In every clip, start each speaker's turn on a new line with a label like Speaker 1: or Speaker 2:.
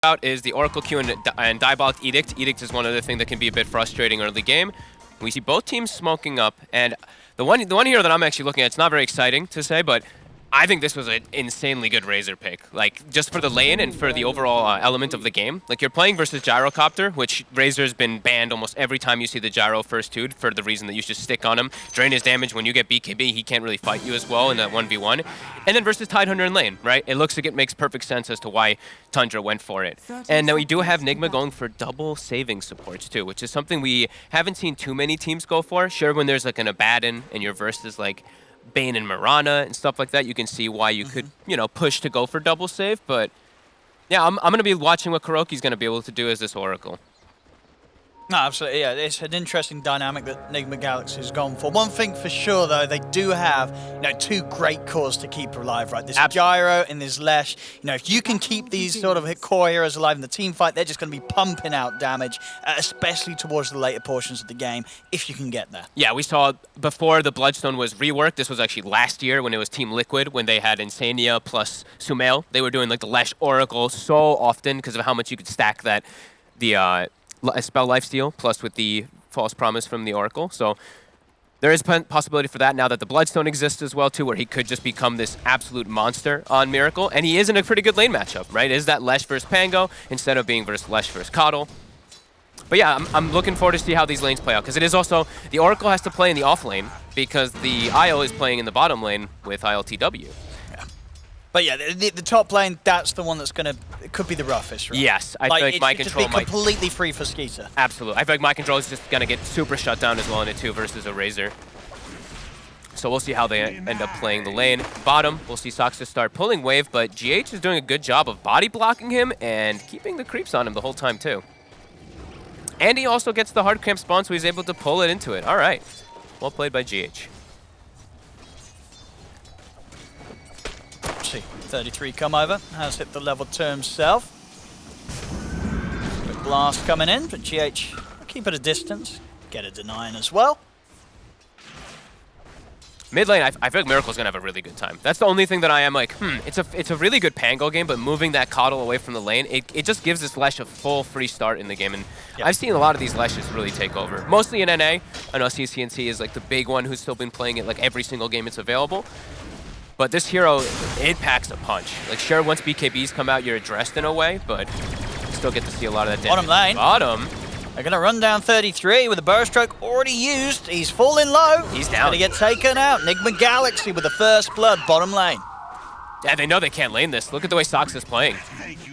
Speaker 1: about is the Oracle Q and Diabolic Edict. Edict is one other thing that can be a bit frustrating early game. We see both teams smoking up, and the one here that I'm actually looking at, it's not very exciting to say, but I think this was an insanely good Razor pick. Like, just for the lane and for the overall element of the game. Like, you're playing versus Gyrocopter, which Razor's been banned almost every time you see the Gyro first two'd for the reason that you just stick on him, drain his damage. When you get BKB, he can't really fight you as well in that 1v1. And then versus Tidehunter in lane, right? It looks like it makes perfect sense as to why Tundra went for it. And now we do have Nigma going for double saving supports too, which is something we haven't seen too many teams go for. Sure, when there's like an Abaddon and your versus like Bane and Mirana and stuff like that, you can see why you could, you know, push to go for double save. But yeah, I'm going to be watching what Kuroky's going to be able to do as this Oracle.
Speaker 2: No, absolutely, yeah. It's an interesting dynamic that Nigma Galaxy's gone for. One thing for sure, though, they do have, you know, two great cores to keep alive, right? This Gyro and this Lesh. You know, if you can keep these sort of core heroes alive in the team fight, they're just going to be pumping out damage, especially towards the later portions of the game, if you can get there. Yeah,
Speaker 1: we saw before the Bloodstone was reworked. This was actually last year when it was Team Liquid, when they had Insania plus Sumail. They were doing like the Lesh Oracle so often because of how much you could stack that, spell lifesteal plus with the false promise from the Oracle. So there is possibility for that now that the Bloodstone exists as well too, where he could just become this absolute monster on Miracle. And he is in a pretty good lane matchup, right? Is that Lesh versus Pango instead of being versus Lesh versus Coddle. But yeah, I'm looking forward to see how these lanes play out, because it is also, the Oracle has to play in the off lane because the IO is playing in the bottom lane with ILTW.
Speaker 2: But yeah, the top lane, that's the one that's going to, it could be the roughest, right?
Speaker 1: Yes, I feel like my control
Speaker 2: might just be completely free for Skeeter.
Speaker 1: Absolutely. I feel like my control is just going to get super shut down as well in it too versus a Razor. So we'll see how they end up playing the lane. Bottom, we'll see Soxus start pulling wave, but GH is doing a good job of body blocking him and keeping the creeps on him the whole time too. And he also gets the hard cramp spawn, so he's able to pull it into it. All right. Well played by GH.
Speaker 2: See, 33 come over, has hit the level 2 himself. Quick blast coming in, but GH will keep at a distance, get a denying as well.
Speaker 1: Mid lane, I feel like Miracle's gonna have a really good time. That's the only thing that I am like, it's a really good Pango game, but moving that Coddle away from the lane, it just gives this Lesh a full free start in the game. And I've seen a lot of these Leshes really take over. Mostly in NA. I know CCNC is like the big one who's still been playing it like every single game it's available. But this hero, it packs a punch. Like, sure, once BKBs come out, you're addressed in a way, but you still get to see a lot of that damage.
Speaker 2: Bottom lane.
Speaker 1: Bottom.
Speaker 2: They're going to run down 33 with a burst stroke already used. He's falling low.
Speaker 1: He's down.
Speaker 2: Going to get taken out. Nigma Galaxy with the first blood, bottom lane.
Speaker 1: Yeah, they know they can't lane this. Look at the way Sox is playing.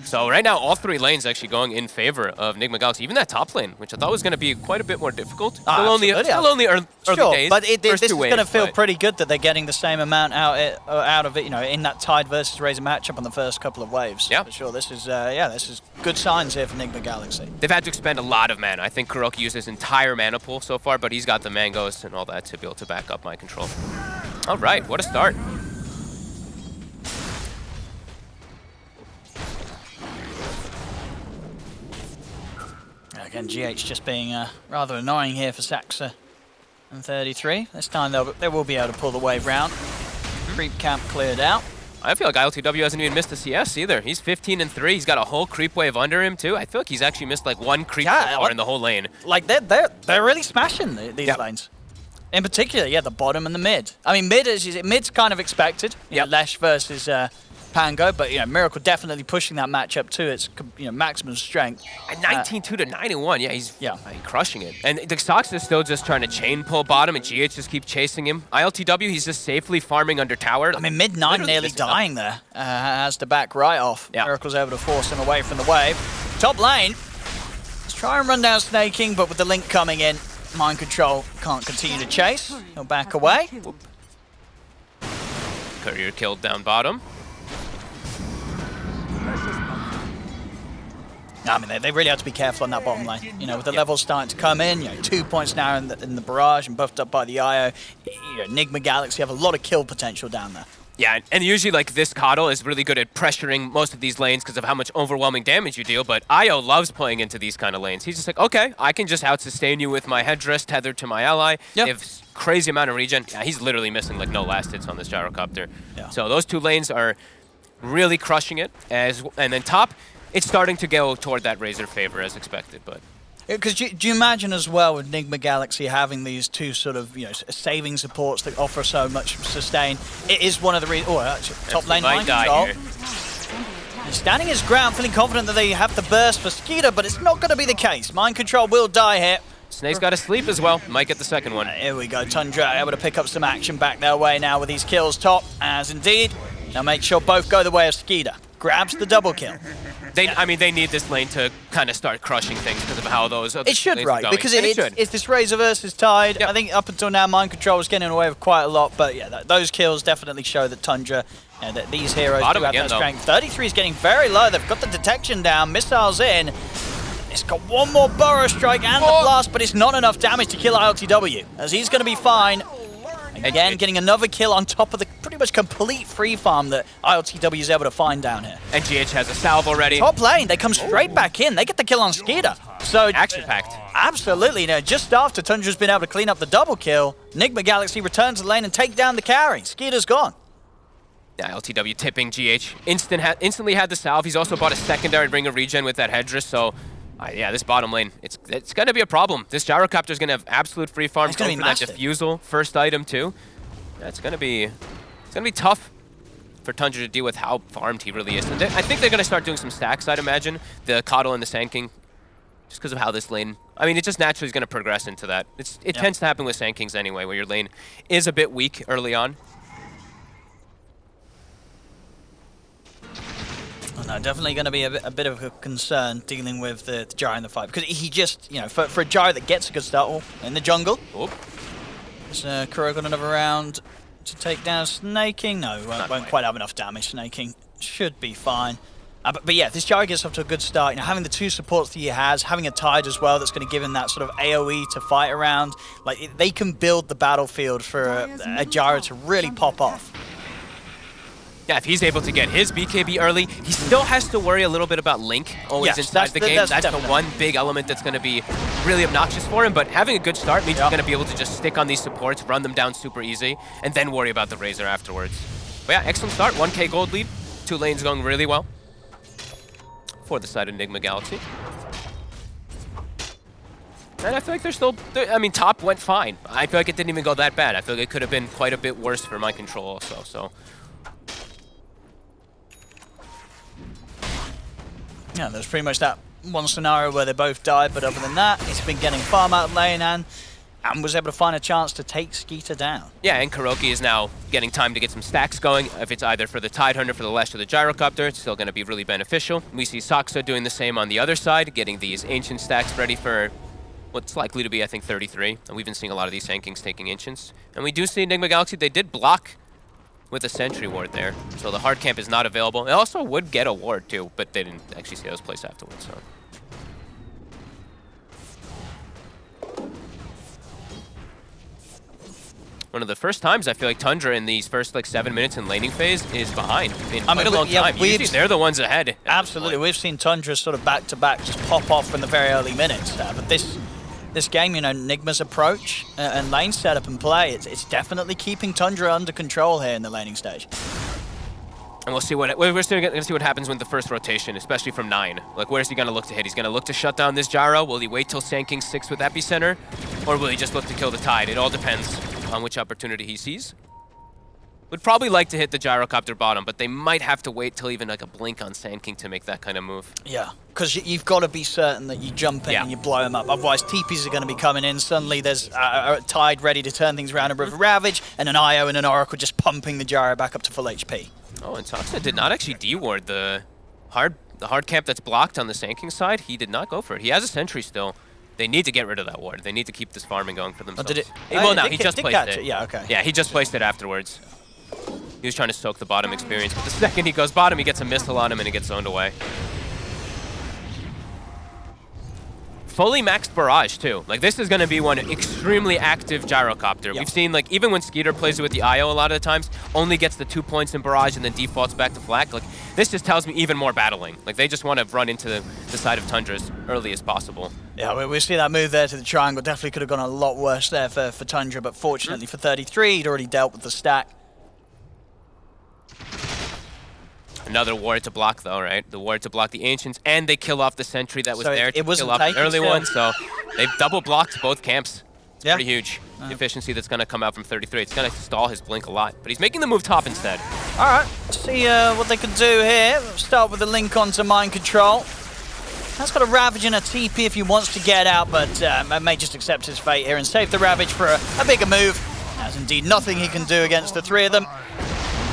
Speaker 1: So right now, all three lanes actually going in favor of Nigma Galaxy. Even that top lane, which I thought was going to be quite a bit more difficult. Still only early days.
Speaker 2: But this is going to feel pretty good that they're getting the same amount out of it, you know, in that Tide versus Razor matchup on the first couple of waves.
Speaker 1: Yeah,
Speaker 2: for sure. This is this is good signs here for Nigma Galaxy.
Speaker 1: They've had to expend a lot of mana. I think Kuroky used his entire mana pool so far, but he's got the mangoes and all that to be able to back up my control. All right, what a start.
Speaker 2: Again, GH just being rather annoying here for Saxa and 33. This time they will be able to pull the wave round. Creep camp cleared out.
Speaker 1: I feel like ILTW hasn't even missed a CS either. He's 15-3. He's got a whole creep wave under him too. I feel like he's actually missed like one creep so far in the whole lane.
Speaker 2: Like they're really smashing these lanes. In particular, yeah, the bottom and the mid. I mean, mid's kind of expected. You know, Lesh versus Pango, but you know, Miracle definitely pushing that matchup to its maximum strength.
Speaker 1: At 19-2 to 9-1, yeah, he's crushing it. And the Sox is still just trying to chain pull bottom, and GH just keeps chasing him. ILTW, he's just safely farming under tower.
Speaker 2: I mean, mid-9 nearly dying there. Has to back right off. Yeah. Miracle's able to force him away from the wave. Top lane, let's try and run down Snaking, but with the link coming in, Mind Control can't continue to chase. He'll back away.
Speaker 1: Courier killed down bottom.
Speaker 2: I mean, they really have to be careful on that bottom lane. You know, with the levels starting to come in, 2 points now in the barrage and buffed up by the IO. Nigma Galaxy have a lot of kill potential down there.
Speaker 1: Yeah, and usually like this Coddle is really good at pressuring most of these lanes because of how much overwhelming damage you deal, but IO loves playing into these kind of lanes. He's just like, okay, I can just out-sustain you with my headdress tethered to my ally. They have crazy amount of regen. Yeah, he's literally missing like no last hits on this Gyrocopter. Yeah. So those two lanes are really crushing it. And then top, it's starting to go toward that Razor favor as expected, but...
Speaker 2: Because do you imagine as well with Nigma Galaxy having these two sort of, saving supports that offer so much sustain, it is one of the reasons... Oh, actually, top lane mind control. He's standing his ground, feeling confident that they have the burst for Skeeter, but it's not going to be the case. Mind control will die here.
Speaker 1: Snake's got to sleep as well. Might get the second one.
Speaker 2: Here we go. Tundra able to pick up some action back their way now with these kills top, as indeed. Now make sure both go the way of Skeeter. Grabs the double kill.
Speaker 1: They need this lane to kind of start crushing things because of how those other
Speaker 2: It should,
Speaker 1: lanes
Speaker 2: right?
Speaker 1: are going.
Speaker 2: Because it's this Razor versus Tide. Yep. I think up until now, Mind Control was getting away with quite a lot, but yeah, those kills definitely show that Tundra, that these heroes do have that strength. 33 is getting very low. They've got the detection down. Missiles in. It's got one more Burrow Strike and the blast, but it's not enough damage to kill ILTW, as he's going to be fine. Again, getting another kill on top of the pretty much complete free farm that ILTW is able to find down here.
Speaker 1: And GH has a salve already.
Speaker 2: Top lane, they come straight back in. They get the kill on Skeeter. So
Speaker 1: action-packed.
Speaker 2: Absolutely. Just after Tundra's been able to clean up the double kill, Nigma Galaxy returns to the lane and take down the carry. Skeeter's gone.
Speaker 1: Yeah, LTW tipping GH. Instantly had the salve. He's also bought a secondary ring of regen with that headdress, so... yeah, this bottom lane, it's going to be a problem. This Gyrocopter is going to have absolute free farm.
Speaker 2: It's going to be massive.
Speaker 1: That defusal, first item too. Yeah, it's going to be tough for Tundra to deal with how farmed he really is. And I think they're going to start doing some stacks, I'd imagine. The Coddle and the Sand King, just because of how this lane... I mean, it just naturally is going to progress into that. It tends to happen with Sand Kings anyway, where your lane is a bit weak early on.
Speaker 2: Oh, no, definitely going to be a bit of a concern dealing with the Gyro in the fight, because he just, for a Gyro that gets a good start in the jungle. So Kuro got another round to take down Snaking. No, won't quite have enough damage. Snaking should be fine. But yeah, this Gyro gets off to a good start. Having the two supports that he has, having a Tide as well that's going to give him that sort of AoE to fight around. Like, they can build the battlefield for a Gyro to really pop off.
Speaker 1: Yeah, if he's able to get his BKB early, he still has to worry a little bit about Link always inside the game. That's the one big element that's going to be really obnoxious for him, but having a good start means he's going to be able to just stick on these supports, run them down super easy, and then worry about the Razor afterwards. But yeah, excellent start. 1K gold lead. Two lanes going really well for the side of Nigma Galaxy. And I feel like they're still... top went fine. I feel like it didn't even go that bad. I feel like it could have been quite a bit worse for Mind Control also, so...
Speaker 2: Yeah, there's pretty much that one scenario where they both died, but other than that, he's been getting farm out of lane and was able to find a chance to take Skeeter down. Yeah,
Speaker 1: and Kuroki is now getting time to get some stacks going. If it's either for the Tidehunter, for the Lash, or the Gyrocopter, it's still going to be really beneficial. We see Saksa doing the same on the other side, getting these Ancient stacks ready for what's likely to be, I think, 33. And we've been seeing a lot of these Sand Kings taking Ancients. And we do see Nigma Galaxy, they did block with a sentry ward there, so the hard camp is not available. It also would get a ward too, but they didn't actually see those placed afterwards. So one of the first times I feel like Tundra in these first 7 minutes in laning phase is behind in quite a long time. Usually they're the ones ahead.
Speaker 2: Absolutely, we've seen Tundra sort of back to back just pop off in the very early minutes, but this game, Nigma's approach and lane setup and play, it's definitely keeping Tundra under control here in the laning stage.
Speaker 1: And we're still going to see what happens with the first rotation, especially from 9. Where's he going to look to hit? He's going to look to shut down this Gyro. Will he wait till Sand King 6 with Epicenter? Or will he just look to kill the Tide? It all depends on which opportunity he sees. Would probably like to hit the Gyrocopter bottom, but they might have to wait till even a blink on Sand King to make that kind of move.
Speaker 2: Yeah, because you've got to be certain that you jump in and you blow him up. Otherwise, TPs are going to be coming in. Suddenly, there's a Tide ready to turn things around with Ravage, and an IO and an Oracle just pumping the Gyro back up to full HP.
Speaker 1: Oh, and Saksa did not actually D-ward the hard camp that's blocked on the Sand King side. He did not go for it. He has a sentry still. They need to get rid of that ward. They need to keep this farming going for themselves.
Speaker 2: Oh, did it?
Speaker 1: Well, no, he just placed it.
Speaker 2: Yeah, okay.
Speaker 1: Yeah, he just placed it afterwards. He was trying to soak the bottom experience, but the second he goes bottom, he gets a missile on him and he gets zoned away. Fully maxed barrage too. This is going to be one extremely active Gyrocopter. We've seen even when Skeeter plays it with the IO a lot of the times, only gets the 2 points in barrage and then defaults back to flak. This just tells me even more battling. They just want to run into the side of Tundra as early as possible.
Speaker 2: Yeah, we see that move there to the triangle. Definitely could have gone a lot worse there for Tundra, but fortunately for 33, he'd already dealt with the stack.
Speaker 1: Another ward to block, though, right? The ward to block the Ancients, and they kill off the sentry that was there to kill off the early one. So they've double blocked both camps. It's pretty huge. The efficiency that's going to come out from 33. It's going to stall his blink a lot, but he's making the move top instead.
Speaker 2: All right, let's see what they can do here. We'll start with the link onto Mind Control. That's got a Ravage and a TP if he wants to get out, but may just accept his fate here and save the Ravage for a bigger move. There's indeed nothing he can do against the three of them.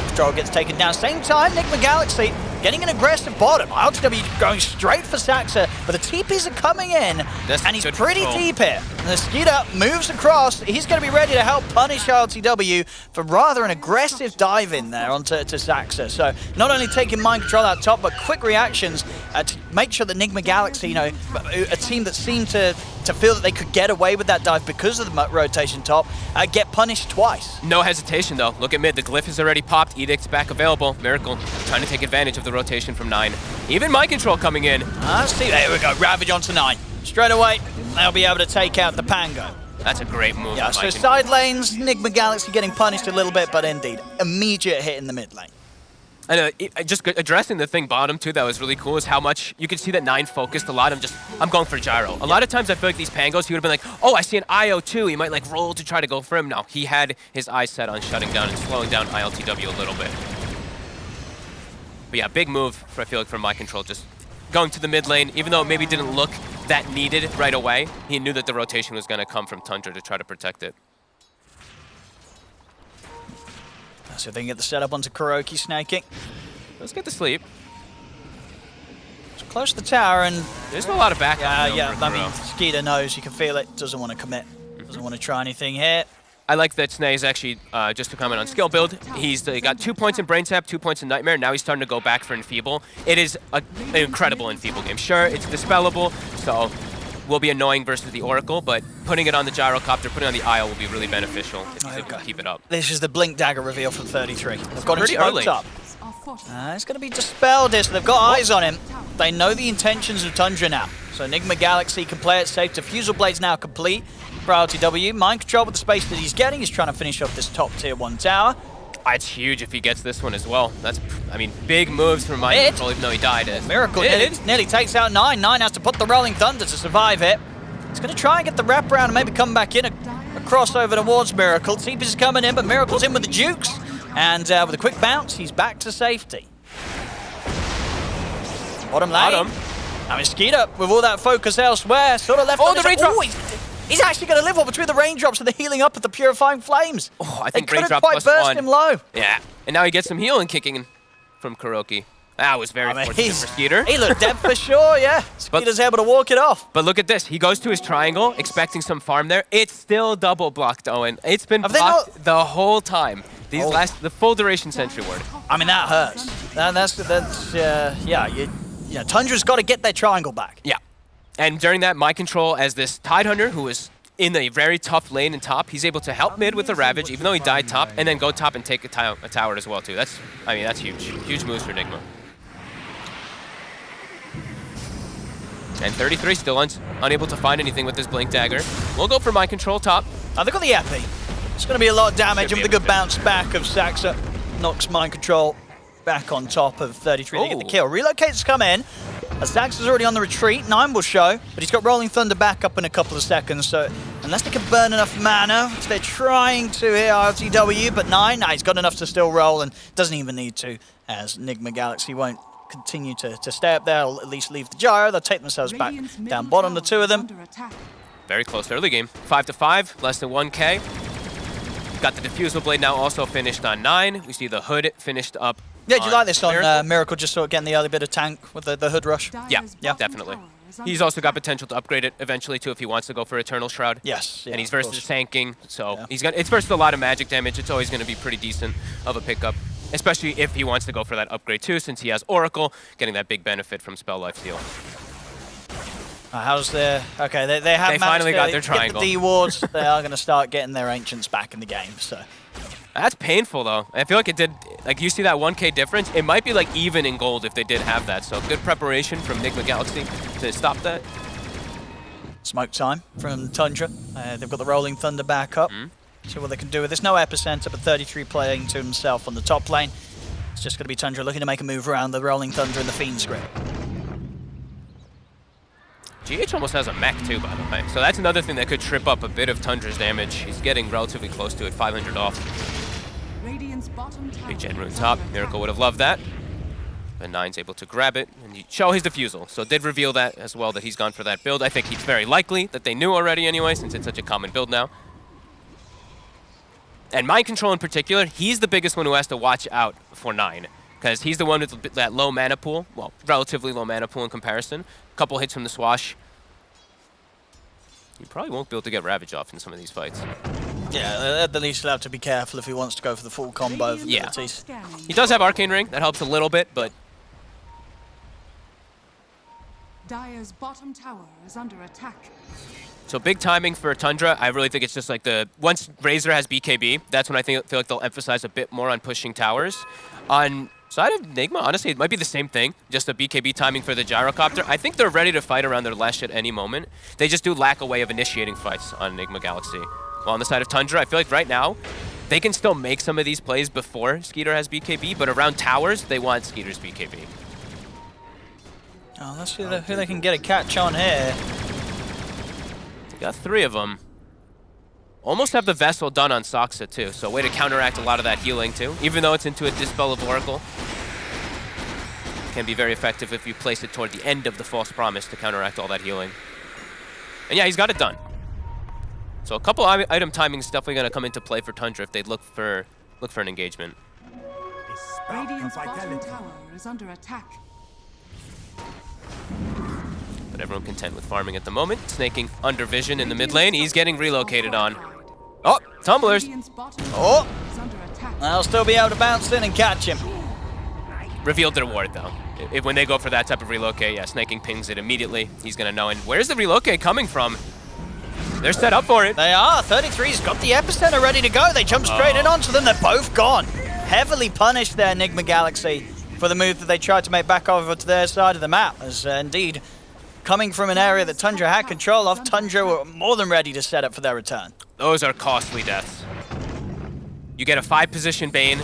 Speaker 2: Control gets taken down. Same time, Nigma Galaxy getting an aggressive bottom. LTW going straight for Saxa, but the TPs are coming in, and he's pretty deep here. And the Skeeter moves across. He's going to be ready to help punish LTW for rather an aggressive dive in there onto Saxa. So not only taking Mind Control out top, but quick reactions to make sure that Nigma Galaxy, you know, a team that seemed to feel that they could get away with that dive because of the rotation top, get punished twice.
Speaker 1: No hesitation, though. Look at mid. The glyph is already popped. Edict's back available. Miracle trying to take advantage of the rotation from 9. Even Mind Control coming in.
Speaker 2: See, there we go. Ravage onto 9. Straight away, they'll be able to take out the Pango.
Speaker 1: That's a great move.
Speaker 2: Yeah, so side lanes, Nigma Galaxy getting punished a little bit, but indeed, immediate hit in the mid lane.
Speaker 1: I know, just addressing the thing bottom too that was really cool is how much you could see that 9 focused a lot. I'm going for gyro. A lot of times I feel like these Pangos, he would have been like, oh, I see an IO too. He might like roll to try to go for him. No, he had his eyes set on shutting down and slowing down ILTW a little bit. But yeah, big move, I feel like, from Mind Control, just going to the mid lane, even though it maybe didn't look that needed right away. He knew that the rotation was going to come from Tundra to try to protect it.
Speaker 2: So they can get the setup onto Kuroki snaking.
Speaker 1: Let's get to sleep.
Speaker 2: It's close to the tower, and
Speaker 1: there's a lot of backup.
Speaker 2: Yeah, I mean, Skeeter knows, you can feel it, doesn't want to commit, doesn't want to try anything here.
Speaker 1: I like that Snay is actually, just to comment on skill build, he's got 2 points in Brain Tap, 2 points in Nightmare, now he's starting to go back for Enfeeble. It is an incredible Enfeeble game. Sure, it's dispellable, so will be annoying versus the Oracle, but putting it on the Gyrocopter, putting it on the Isle will be really beneficial if you can keep it up.
Speaker 2: This is the Blink Dagger reveal from 33. They've got him
Speaker 1: pretty
Speaker 2: smoked
Speaker 1: early.
Speaker 2: up. It's going to be dispelled here, so they've got eyes on him. They know the intentions of Tundra now. So Nigma Galaxy can play it safe. Diffusal Blade's now complete for LTW. Mind Control with the space that he's getting. He's trying to finish off this top tier 1 tower.
Speaker 1: It's huge if he gets this one as well. That's, I mean, big moves from Mind Control, even though he died.
Speaker 2: Miracle nearly takes out 9. 9 has to put the Rolling Thunder to survive it. He's going to try and get the wraparound and maybe come back in a crossover towards Miracle. TP's coming in, but Miracle's in with the Jukes. And with a quick bounce, he's back to safety. Bottom lane. I mean, Skeeter, with all that focus elsewhere, sort of left on
Speaker 1: the raindrop.
Speaker 2: He's actually going to live one between the raindrops and the healing up with the Purifying Flames.
Speaker 1: Oh, I think
Speaker 2: they couldn't
Speaker 1: raindrop
Speaker 2: quite burst him low.
Speaker 1: Yeah, and now he gets some healing kicking from Kuroki. That was very fortunate for Skeeter.
Speaker 2: He looked dead for sure, yeah. Skeeter's able to walk it off.
Speaker 1: But look at this. He goes to his triangle, expecting some farm there. It's still double blocked, Owen. It's been blocked the whole time. The full duration Sentry Ward.
Speaker 2: I mean, that hurts. Yeah, Tundra's got to get their triangle back.
Speaker 1: Yeah. And during that, Mind Control, as this Tidehunter, who is in a very tough lane and top, he's able to help mid with the Ravage, even though he died top, and then go top and take a tower as well, too. That's huge. Huge moves for Nigma. And 33 still unable to find anything with this Blink Dagger. We'll go for Mind Control top.
Speaker 2: They've got the Epi. It's going to be a lot of damage, and with a good bounce back of Saxa, knocks Mind Control back on top of 33. They get the kill. Relocates come in. Saxa's already on the retreat. 9 will show, but he's got Rolling Thunder back up in a couple of seconds, so unless they can burn enough mana, which they're trying to here, RTW, but 9, he's got enough to still roll and doesn't even need to, as Nigma Galaxy won't continue to stay up there. They'll at least leave the gyro. They'll take themselves back down bottom, the 2 of them.
Speaker 1: Very close early game. 5-5, less than 1K. Got the Diffusal Blade now also finished on 9. We see the Hood finished up.
Speaker 2: Yeah, do you like this on Miracle, just sort of getting the early bit of tank with the Hood rush?
Speaker 1: Yeah, definitely. He's also got potential to upgrade it eventually too if he wants to go for Eternal Shroud.
Speaker 2: Yes.
Speaker 1: And he's versus tanking, so it's versus a lot of magic damage. It's always going to be pretty decent of a pickup, especially if he wants to go for that upgrade too, since he has Oracle, getting that big benefit from Spell Life Steal.
Speaker 2: How's their... Okay, they have
Speaker 1: finally got their triangle.
Speaker 2: Get the D-wards. They are going to start getting their Ancients back in the game, so...
Speaker 1: That's painful, though. I feel like it did... Like, you see that 1K difference? It might be, like, even in gold if they did have that. So, good preparation from Nigma Galaxy to stop that.
Speaker 2: Smoke time from Tundra. They've got the Rolling Thunder back up. See what they can do with this. No Epicenter, but 33 playing to himself on the top lane. It's just going to be Tundra looking to make a move around the Rolling Thunder and the Fiend script.
Speaker 1: GH almost has a mech too, by the way. So that's another thing that could trip up a bit of Tundra's damage. He's getting relatively close to it, 500 off. Big Gen Rune top. Miracle would have loved that. But Nine's able to grab it and show his defusal. So did reveal that as well, that he's gone for that build. I think it's very likely that they knew already anyway, since it's such a common build now. And Mind Control in particular, he's the biggest one who has to watch out for Nine. Because he's the one with that low mana pool. Well, relatively low mana pool in comparison. A couple hits from the swash. He probably won't be able to get Ravage off in some of these fights.
Speaker 2: Yeah, at the least he'll have to be careful if he wants to go for the full combo of abilities.
Speaker 1: He does have Arcane Ring. That helps a little bit, but...
Speaker 3: Dire's bottom tower is under attack.
Speaker 1: So big timing for Tundra. I really think it's just like once Razor has BKB, that's when I feel like they'll emphasize a bit more on pushing towers. On side of Nigma, honestly, it might be the same thing, just a BKB timing for the Gyrocopter. I think they're ready to fight around their Lash at any moment. They just do lack a way of initiating fights on Nigma Galaxy. While on the side of Tundra, I feel like right now, they can still make some of these plays before Skeeter has BKB, but around towers, they want Skeeter's BKB.
Speaker 2: Oh, let's see who they can get a catch on here.
Speaker 1: They got 3 of them. Almost have the Vessel done on Soxa too, so a way to counteract a lot of that healing too, even though it's into a Dispel of Oracle. Can be very effective if you place it toward the end of the False Promise to counteract all that healing. And yeah, he's got it done. So a couple item timings definitely going to come into play for Tundra if they look for an engagement.
Speaker 3: Radiant's bottom tower is under attack.
Speaker 1: But everyone content with farming at the moment. Snaking under vision in the mid lane. He's getting relocated on. Oh, tumblers.
Speaker 2: Oh, they'll still be able to bounce in and catch him.
Speaker 1: Revealed their ward though. When they go for that type of relocate, yeah, Snaking pings it immediately. He's going to know. And where's the relocate coming from? They're set up for it.
Speaker 2: They are. 33's got the epicenter ready to go. They jump straight in onto them. They're both gone. Heavily punished there, Nigma Galaxy, for the move that they tried to make back over to their side of the map. As indeed, coming from an area that Tundra had control of, Tundra were more than ready to set up for their return.
Speaker 1: Those are costly deaths. You get a 5-position Bane,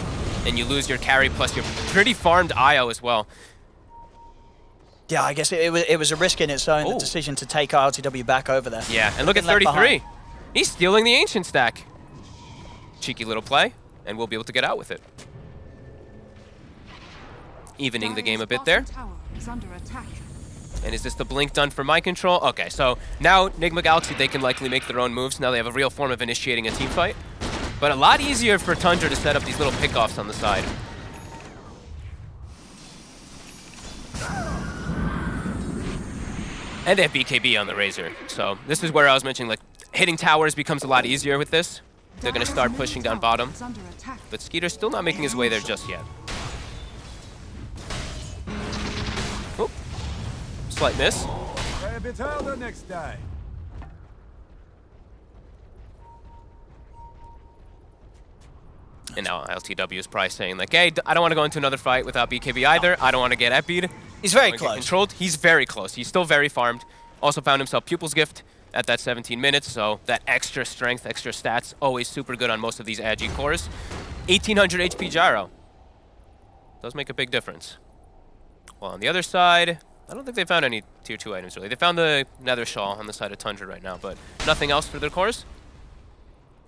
Speaker 1: and you lose your carry plus your pretty farmed IO as well.
Speaker 2: Yeah, I guess it was a risk in its own, the decision to take RTW back over there.
Speaker 1: Yeah, and look at 33. He's stealing the Ancient stack. Cheeky little play, and we'll be able to get out with it. Evening the game a bit there. And is this the blink done for Mind Control? Okay, so now Nigma Galaxy, they can likely make their own moves. Now they have a real form of initiating a team fight. But a lot easier for Tundra to set up these little pickoffs on the side. And they have BKB on the Razor. So this is where I was mentioning, like, hitting towers becomes a lot easier with this. They're going to start pushing down bottom. But Skeeter's still not making his way there just yet. Oop. Slight miss. And now LTW is probably saying, like, hey, I don't want to go into another fight without BKB either. I don't want to get epied.
Speaker 2: He's very close.
Speaker 1: Controlled. He's very close. He's still very farmed. Also found himself Pupil's Gift at that 17 minutes, so that extra strength, extra stats, always super good on most of these Agi cores. 1800 HP Gyro. Does make a big difference. Well, on the other side, I don't think they found any tier 2 items, really. They found the Nether Shawl on the side of Tundra right now, but nothing else for their cores.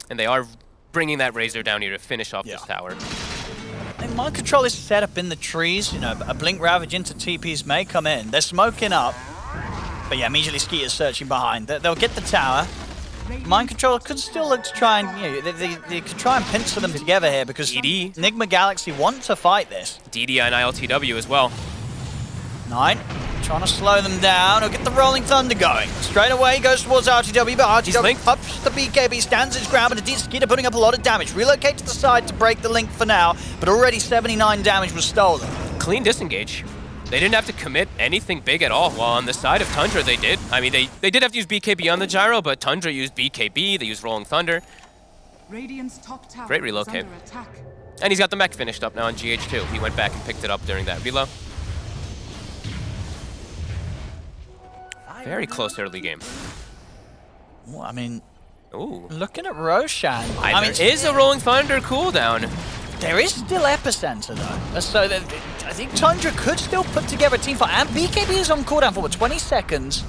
Speaker 1: And they are bringing that Razor down here to finish off this tower.
Speaker 2: And Mind Control is set up in the trees. You know, a Blink Ravage into TPs may come in. They're smoking up. But yeah, immediately Skeeter's searching behind. They'll get the tower. Mind Control could still look to try and, you know, they could try and pincer them together here because
Speaker 1: DD.
Speaker 2: Nigma Galaxy want to fight this.
Speaker 1: DD and ILTW as well.
Speaker 2: Nine, trying to slow them down. He'll get the Rolling Thunder going. Straight away goes towards RTW, but RTW ups the BKB, stands his ground, but indeed Skeeter putting up a lot of damage. Relocate to the side to break the link for now, but already 79 damage was stolen.
Speaker 1: Clean disengage. They didn't have to commit anything big at all. While on the side of Tundra, they did. I mean, they did have to use BKB on the Gyro, but Tundra used BKB. They used Rolling Thunder. Great relocate. And he's got the mech finished up now on GH2. He went back and picked it up during that reload. Very close early game.
Speaker 2: Ooh, I mean,
Speaker 1: ooh,
Speaker 2: looking at Roshan.
Speaker 1: There is a Rolling Thunder cooldown.
Speaker 2: There is still Epicenter though, so that I think Tundra could still put together a team fight, and BKB is on cooldown for what, 20 seconds.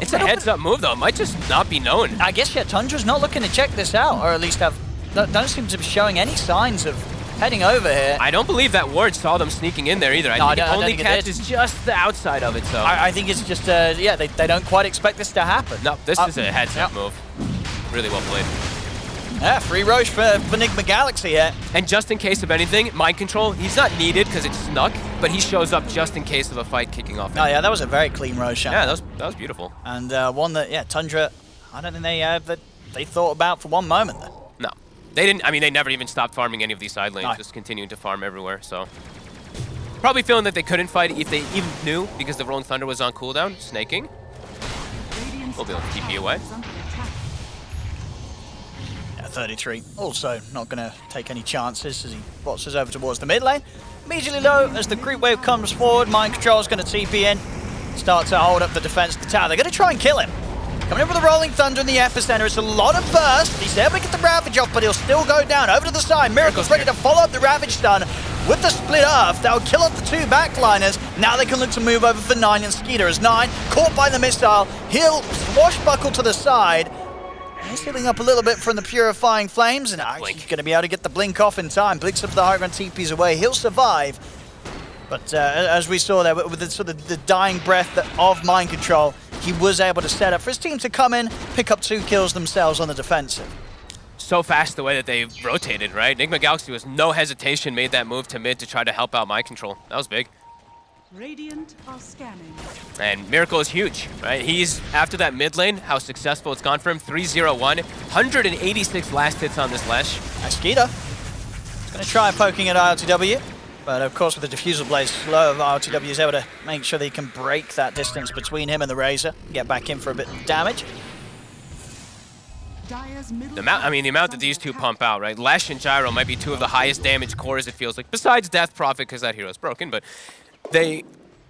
Speaker 1: It's a heads-up move though. It might just not be known.
Speaker 2: I guess, yeah, Tundra's not looking to check this out, or at least don't seem to be showing any signs of heading over here.
Speaker 1: I don't believe that ward saw them sneaking in there either. I think it only catches just the outside of it, so.
Speaker 2: I think it's just, yeah, they don't quite expect this to happen.
Speaker 1: No, this is a heads-up move. Really well played.
Speaker 2: Yeah, free Roche for Nigma Galaxy here.
Speaker 1: And just in case of anything, mind control, he's not needed because it's snuck, but he shows up just in case of a fight kicking off.
Speaker 2: Oh yeah, that was a very clean Roche.
Speaker 1: Yeah, that was beautiful.
Speaker 2: And one that, yeah, Tundra, I don't think they thought about for one moment there.
Speaker 1: No, they didn't. I mean, they never even stopped farming any of these side lanes,
Speaker 2: No.
Speaker 1: just continuing to farm everywhere. So probably feeling that they couldn't fight if they even knew because the Rolling Thunder was on cooldown, snaking. We'll be able to TP away.
Speaker 2: 33. Also not going to take any chances as he boxes over towards the mid lane. Immediately low as the creep wave comes forward. Mind Control is going to TP in. Start to hold up the defense of the tower. They're going to try and kill him. Coming in with the Rolling Thunder in the epicenter. It's a lot of burst. He's able to get the Ravage off, but he'll still go down. Over to the side. Miracle's ready to follow up the Ravage stun with the split earth. That'll kill off the two backliners. Now they can look to move over for 9 and Skeeter as 9 caught by the missile. He'll swashbuckle to the side. He's healing up a little bit from the Purifying Flames, and he's going to be able to get the Blink off in time. Blinks up to the high ground, TP's away. He'll survive. But as we saw there, with the, sort of the dying breath of Mind Control, he was able to set up for his team to come in, pick up 2 kills themselves on the defensive.
Speaker 1: So fast the way that they rotated, right? Nigma Galaxy was no hesitation, made that move to mid to try to help out Mind Control. That was big.
Speaker 3: Radiant are scanning.
Speaker 1: And Miracle is huge, right? He's, after that mid lane, how successful it's gone for him. 3-0-1, 186 last hits on this Lesh.
Speaker 2: Skeeter is going to try poking at RTW, but of course with the Diffusal Blaze slow, RTW is able to make sure that he can break that distance between him and the Razor, get back in for a bit of damage.
Speaker 1: The amount that these two pump out, right? Lesh and Gyro might be 2 of the highest damage cores, it feels like, besides Death Prophet, because that hero is broken, but they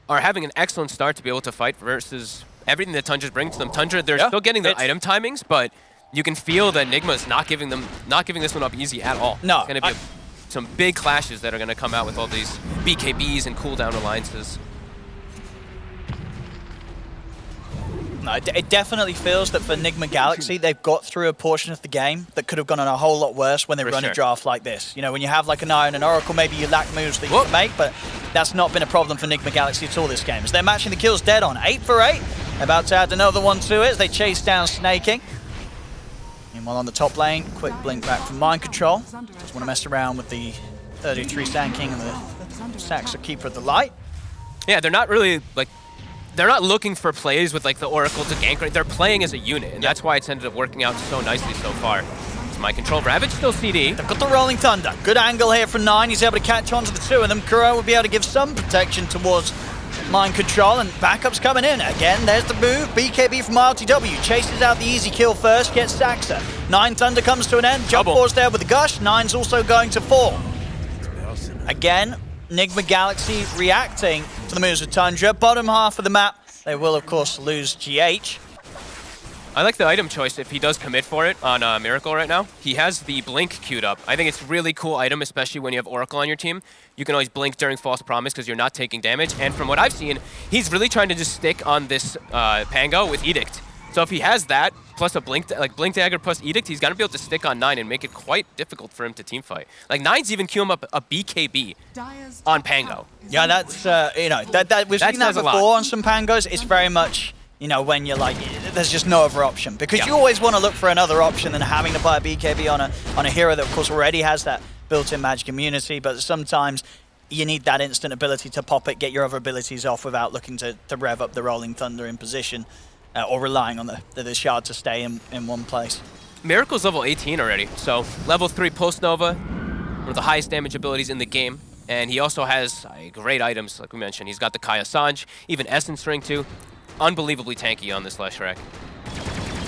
Speaker 1: are having an excellent start to be able to fight versus everything that Tundra's bringing to them. Tundra, they're still getting their item timings, but you can feel that Nigma's not giving this one up easy at all.
Speaker 2: No.
Speaker 1: It's going to be some big clashes that are going to come out with all these BKBs and cooldown alliances.
Speaker 2: No, it definitely feels that for Nigma Galaxy, they've got through a portion of the game that could have gone on a whole lot worse when they run a draft like this. You know, when you have like an Iron and Oracle, maybe you lack moves that you can make, but that's not been a problem for Nigma Galaxy at all this game. As they're matching the kills dead on. 8 for 8. About to add another one to it as they chase down Snaking. Meanwhile on the top lane, quick blink back from Mind Control. Just want to mess around with the 33 Sand King and the Saxo Keeper of the Light.
Speaker 1: Yeah, they're not really like... They're not looking for plays with like the Oracle to gank, right? They're playing as a unit, and that's why it's ended up working out so nicely so far. It's Mind Control. Ravage still CD.
Speaker 2: They've got the Rolling Thunder. Good angle here from 9. He's able to catch on to the 2 of them. Kuro will be able to give some protection towards Mind Control, and backup's coming in. Again, there's the move. BKB from RTW. Chases out the easy kill first, gets Saxa. 9 Thunder comes to an end. Jump force there with the Gush. 9's also going to fall. Again, Nigma Galaxy reacting to the moves of Tundra. Bottom half of the map, they will of course lose GH.
Speaker 1: I like the item choice if he does commit for it on Miracle right now. He has the Blink queued up. I think it's a really cool item, especially when you have Oracle on your team. You can always blink during False Promise because you're not taking damage. And from what I've seen, he's really trying to just stick on this Pango with Edict. So if he has that, plus a Blink Dagger plus Edict, he's gonna be able to stick on 9 and make it quite difficult for him to teamfight. Like 9's even queuing up a BKB on Pango.
Speaker 2: Yeah, that's, you know, we've seen that before on some Pangos. It's very much, you know, when you're like, there's just no other option. Because you always want to look for another option than having to buy a BKB on a hero that, of course, already has that built-in magic immunity. But sometimes you need that instant ability to pop it, get your other abilities off without looking to rev up the Rolling Thunder in position. Or relying on the shard to stay in one place.
Speaker 1: Miracle's level 18 already, so level 3 Pulse Nova, one of the highest damage abilities in the game. And he also has great items, like we mentioned. He's got the Kaya Sanj, even Essence Ring too. Unbelievably tanky on this Lesh Rack.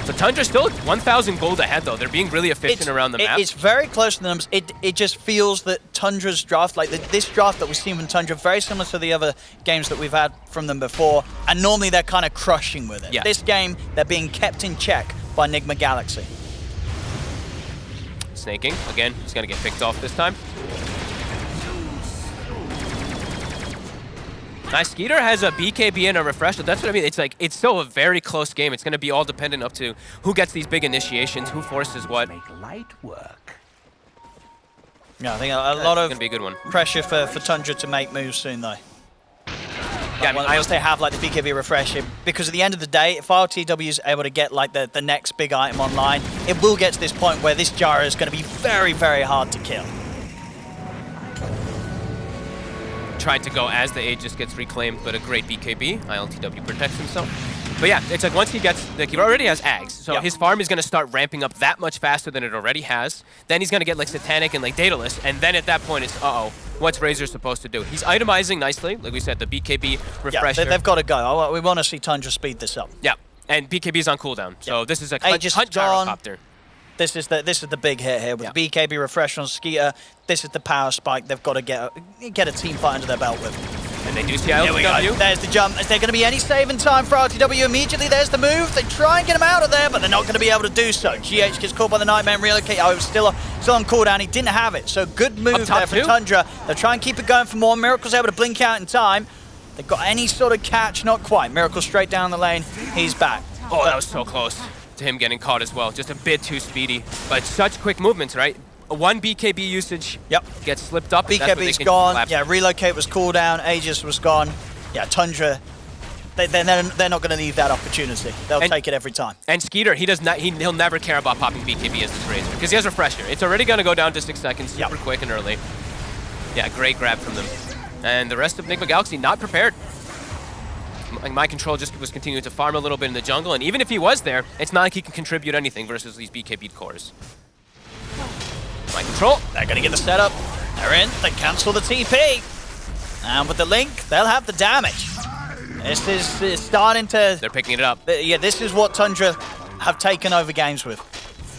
Speaker 1: So Tundra's still 1,000 gold ahead though. They're being really efficient around the map.
Speaker 2: It's very close to the numbers. It just feels that Tundra's draft, like this draft that we've seen from Tundra, very similar to the other games that we've had from them before. And normally they're kind of crushing with it.
Speaker 1: Yeah.
Speaker 2: This game, they're being kept in check by Nigma Galaxy.
Speaker 1: Snaking, again, he's gonna get picked off this time. Nice. Skeeter has a BKB and a refresh. That's what I mean. It's like, it's still a very close game. It's going to be all dependent up to who gets these big initiations, who forces what.
Speaker 4: Make light work.
Speaker 2: Yeah, I think a lot of
Speaker 1: gonna be a good one.
Speaker 2: pressure for Tundra to make moves soon, though.
Speaker 1: Yeah, I mean,
Speaker 2: Once they have like the BKB refresh, because at the end of the day, if RTW is able to get like the next big item online, it will get to this point where this gyro is going to be very, very hard to kill.
Speaker 1: Tried to go as the Aegis gets reclaimed, but a great BKB. ILTW protects himself. But yeah, it's like once he gets, like he already has Ags, so his farm is going to start ramping up that much faster than it already has. Then he's going to get like Satanic and like Daedalus, and then at that point it's, uh-oh, what's Razor supposed to do? He's itemizing nicely, like we said, the BKB refresher.
Speaker 2: Yeah, they've got to go. We want to see Tundra speed this up.
Speaker 1: Yeah, and BKB's on cooldown, so this is a
Speaker 2: Aegis
Speaker 1: hunt
Speaker 2: gone.
Speaker 1: gyrocopter.
Speaker 2: This is the big hit here with the BKB refresh on Skeeter. This is the power spike they've got to get a team fight under their belt with.
Speaker 1: And they do see
Speaker 2: Here we go.
Speaker 1: ILTW.
Speaker 2: There's the jump. Is there going to be any saving time for RTW? Immediately there's the move. They try and get him out of there, but they're not going to be able to do so. GH gets caught by the Nightmare and relocate. Oh, it was still on cooldown. He didn't have it. So good move there for Tundra. They'll try and keep it going for more. Miracle's able to blink out in time. They've got any sort of catch? Not quite. Miracle straight down the lane. He's back.
Speaker 1: Oh, that was so close to him getting caught as well. Just a bit too speedy. But such quick movements, right? One BKB usage gets slipped up.
Speaker 2: BKB's gone. Yeah, relocate was cooldown. Aegis was gone. Yeah, Tundra, they're not going to leave that opportunity. They'll take it every time.
Speaker 1: And Skeeter, he'll never care about popping BKB as this Razor because he has Refresher. It's already going to go down to 6 seconds super quick and early. Yeah, great grab from them. And the rest of Nigma Galaxy not prepared. My control just was continuing to farm a little bit in the jungle, and even if he was there, it's not like he can contribute anything versus these BKB cores. My control.
Speaker 2: They're going to get the setup. They're in. They cancel the TP. And with the link, they'll have the damage. This is starting to...
Speaker 1: They're picking it up.
Speaker 2: Yeah, this is what Tundra have taken over games with.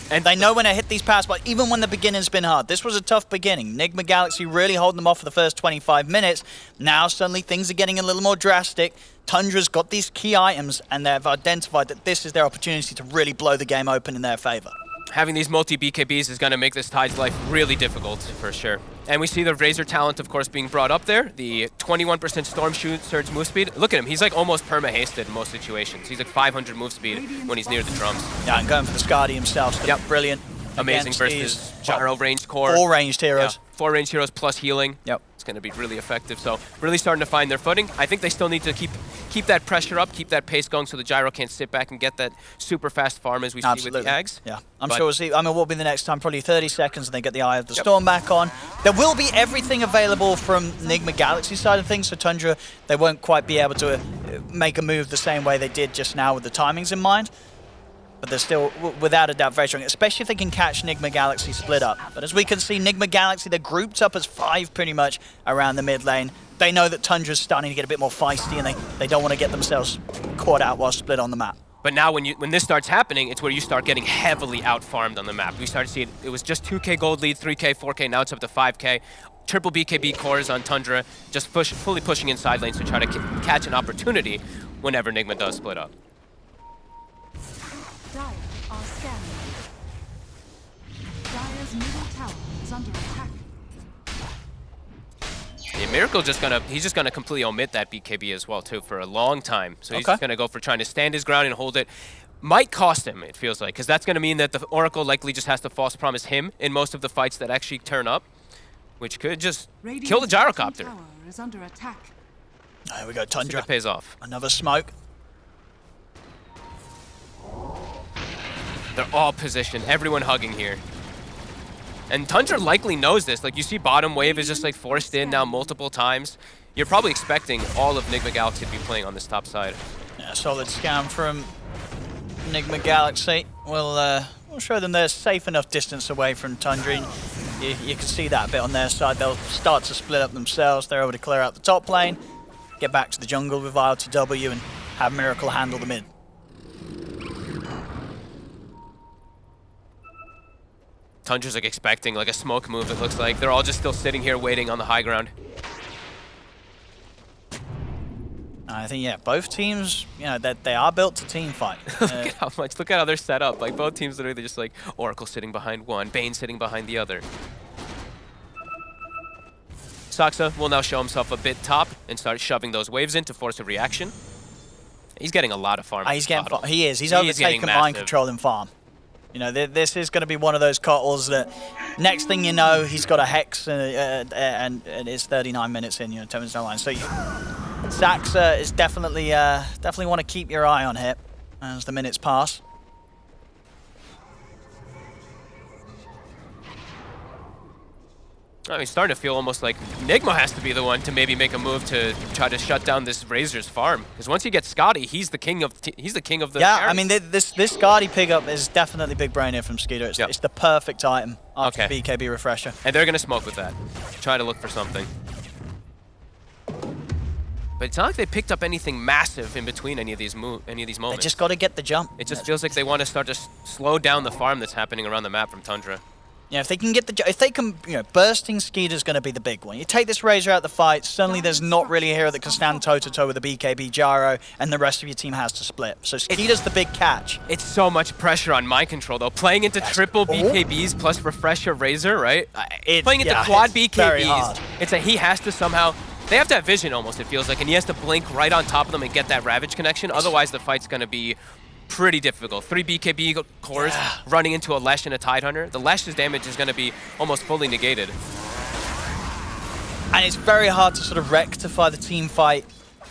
Speaker 2: And they know when they hit these paths, but even when the beginning's been hard. This was a tough beginning. Nigma Galaxy really holding them off for the first 25 minutes. Now suddenly things are getting a little more drastic. Tundra's got these key items, and they've identified that this is their opportunity to really blow the game open in their favor.
Speaker 1: Having these multi-BKBs is going to make this Tide's life really difficult, for sure. And we see the Razor talent, of course, being brought up there. The 21% Storm Surge move speed. Look at him. He's like almost perma-hasted in most situations. He's like 500 move speed when he's near the drums.
Speaker 2: Yeah, and going for the Skadi himself. Brilliant.
Speaker 1: Amazing versus Gyro ranged core.
Speaker 2: 4 ranged heroes.
Speaker 1: Yeah, 4 ranged heroes plus healing.
Speaker 2: Yep.
Speaker 1: It's going to be really effective. So really starting to find their footing. I think they still need to keep that pressure up, keep that pace going so the Gyro can't sit back and get that super fast farm as we see with the Ags.
Speaker 2: Yeah, I'm sure we'll see. I mean, what will be the next time? Probably 30 seconds and they get the Eye of the Storm back on. There will be everything available from Nigma Galaxy side of things, so Tundra, they won't quite be able to make a move the same way they did just now with the timings in mind. But they're still, without a doubt, very strong, especially if they can catch Nigma Galaxy split up. But as we can see, Nigma Galaxy, they're grouped up as 5 pretty much around the mid lane. They know that Tundra's starting to get a bit more feisty, and they don't want to get themselves caught out while split on the map.
Speaker 1: But now when this starts happening, it's where you start getting heavily out-farmed on the map. We started seeing it was just 2K gold lead, 3K, 4K, now it's up to 5K. Triple BKB cores on Tundra, just fully pushing in side lanes to try to catch an opportunity whenever Nigma does split up.
Speaker 3: Dire are scanning. Dire's middle tower is under attack.
Speaker 1: Yeah, Miracle he's just gonna completely omit that BKB as well too for a long time. So he's just gonna go for trying to stand his ground and hold it. Might cost him, it feels like, because that's gonna mean that the Oracle likely just has to false promise him in most of the fights that actually turn up, which could just kill the gyrocopter.
Speaker 3: Tower is under attack.
Speaker 2: There we go, Tundra.
Speaker 1: It pays off.
Speaker 2: Another smoke.
Speaker 1: They're all positioned, everyone hugging here. And Tundra likely knows this. Like, you see bottom wave is just like forced in now multiple times. You're probably expecting all of Nigma Galaxy to be playing on this top side.
Speaker 2: Yeah, solid scan from Nigma Galaxy. We'll show them they're safe enough distance away from Tundra. You can see that a bit on their side. They'll start to split up themselves. They're able to clear out the top lane, get back to the jungle with ILTW, and have Miracle handle the mid.
Speaker 1: Tundra's like expecting like a smoke move, it looks like. They're all just still sitting here waiting on the high ground.
Speaker 2: I think, yeah, both teams, you know, that they are built to team fight.
Speaker 1: Look at how they're set up. Like, both teams literally just like Oracle sitting behind one, Bane sitting behind the other. Saksa will now show himself a bit top and start shoving those waves in to force a reaction. He's getting a lot of farm.
Speaker 2: He's getting he is. He's overtaken mind control in farm. You know, this is going to be one of those cottles that next thing you know, he's got a Hex and it's 39 minutes in, you know, 10 minutes down the line. So Saksa is definitely want to keep your eye on him as the minutes pass.
Speaker 1: Oh, he's starting to feel almost like Nigma has to be the one to maybe make a move to try to shut down this Razor's farm. Because once he gets Scotty, he's the king of the
Speaker 2: Yeah,
Speaker 1: carry.
Speaker 2: I mean this Scotty pickup is definitely big brain here from Skeeter. It's the perfect item after the BKB refresher.
Speaker 1: And they're gonna smoke with that. Try to look for something. But it's not like they picked up anything massive in between any of these moments.
Speaker 2: They just got to get the jump.
Speaker 1: It just feels like they want to start to slow down the farm that's happening around the map from Tundra.
Speaker 2: Yeah, if they can get bursting Skeeter's going to be the big one. You take this Razor out of the fight, suddenly there's not really a hero that can stand toe-to-toe with a BKB Gyro, and the rest of your team has to split. So Skeeter's the big catch.
Speaker 1: It's so much pressure on mind control, though. Playing into triple BKBs plus Refresher Razor, right? Playing into quad BKBs, it's like he has to somehow... They have to have vision almost, it feels like, and he has to blink right on top of them and get that Ravage connection. Otherwise, the fight's going to be pretty difficult. 3 BKB cores running into a Lesh and a Tidehunter. The Lesh's damage is going to be almost fully negated.
Speaker 2: And it's very hard to sort of rectify the team fight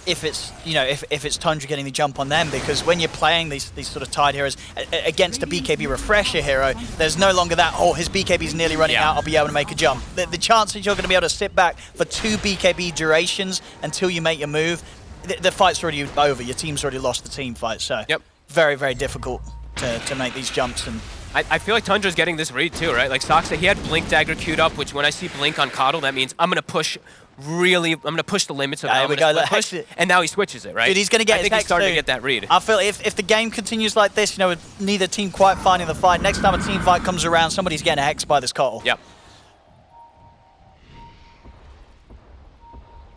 Speaker 2: if it's, if it's Tundra getting the jump on them, because when you're playing these sort of Tide heroes against a BKB Refresher hero, there's no longer that, oh, his BKB's nearly running out, I'll be able to make a jump. The chances you're going to be able to sit back for 2 BKB durations until you make your move, the fight's already over. Your team's already lost the team fight, so very, very difficult to make these jumps. And
Speaker 1: I feel like Tundra's getting this read too, right? Like Saksa, he had Blink Dagger queued up, which when I see Blink on Coddle, that means I'm going to push the limits of how push, and now he switches it, right?
Speaker 2: Dude, he's going to get his
Speaker 1: He's starting to get that read.
Speaker 2: I feel if the game continues like this, with neither team quite finding the fight, next time a team fight comes around, somebody's getting a Hex by this Coddle.
Speaker 1: Yep.